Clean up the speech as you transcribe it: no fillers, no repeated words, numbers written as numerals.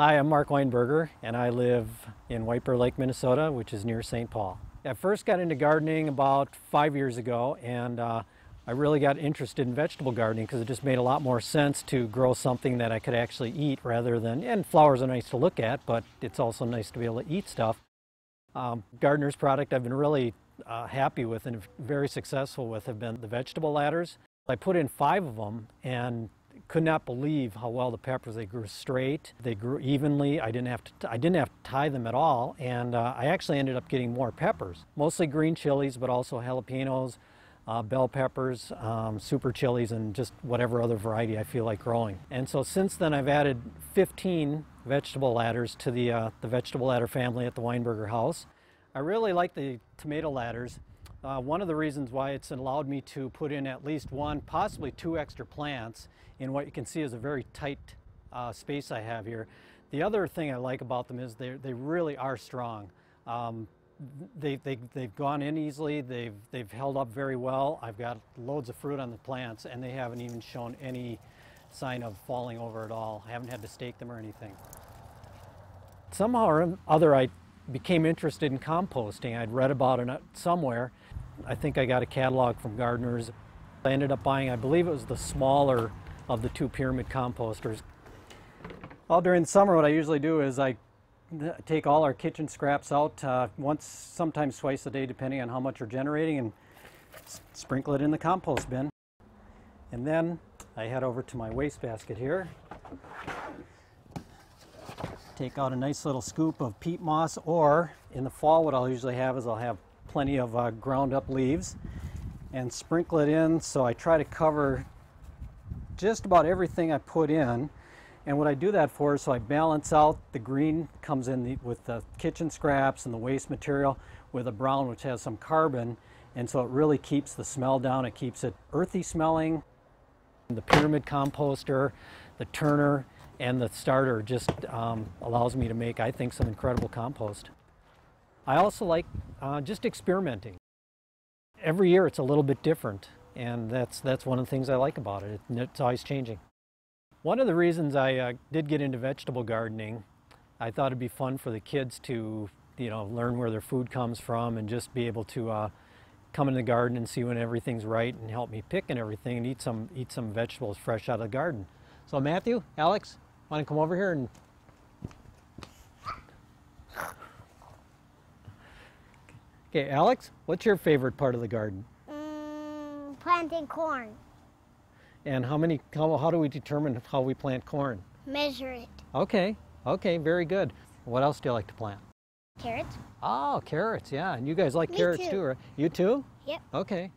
Hi, I'm Mark Weinberger, and I live in White Bear Lake, Minnesota, which is near St. Paul. I first got into gardening about 5 years ago, and I really got interested in vegetable gardening because it just made a lot more sense to grow something that I could actually eat rather than, and flowers are nice to look at, but it's also nice to be able to eat stuff. Gardener's product I've been really happy with and very successful with have been the vegetable ladders. I put in 5 of them and could not believe how well the peppers, they grew straight, they grew evenly. I didn't have to tie them at all, and I actually ended up getting more peppers, mostly green chilies, but also jalapenos, bell peppers, super chilies, and just whatever other variety I feel like growing. And so since then I've added 15 vegetable ladders to the vegetable ladder family at the Weinberger house. I really like the tomato ladders. One of the reasons why it's allowed me to put in at least 1, possibly 2 extra plants in what you can see is a very tight space I have here. The other thing I like about them is they really are strong. They've gone in easily, they've held up very well. I've got loads of fruit on the plants, and they haven't even shown any sign of falling over at all. I haven't had to stake them or anything. Somehow or other I became interested in composting. I'd read about it somewhere. I think I got a catalog from Gardeners. I ended up buying, I believe it was the smaller of the 2 pyramid composters. Well, during the summer what I usually do is I take all our kitchen scraps out once, sometimes twice a day depending on how much we're generating, and sprinkle it in the compost bin. And then I head over to my wastebasket here. Take out a nice little scoop of peat moss, or in the fall what I'll usually have is I'll have plenty of ground up leaves and sprinkle it in. So I try to cover just about everything I put in, and what I do that for is so I balance out the green comes in with the kitchen scraps and the waste material with a brown which has some carbon, and so it really keeps the smell down. It keeps it earthy smelling. The pyramid composter, the turner, and the starter just allows me to make, I think, some incredible compost. I also like just experimenting. Every year it's a little bit different, and that's one of the things I like about it. It's always changing. One of the reasons I did get into vegetable gardening, I thought it'd be fun for the kids to, learn where their food comes from and just be able to come in the garden and see when everything's right and help me pick and everything and eat some vegetables fresh out of the garden. So Matthew, Alex, want to come over here and okay, Alex, what's your favorite part of the garden? Planting corn. And how do we determine how we plant corn? Measure it. Okay, very good. What else do you like to plant? Carrots. Oh, carrots, yeah. And you guys like Me carrots too. too, right? You too? Yep. Okay.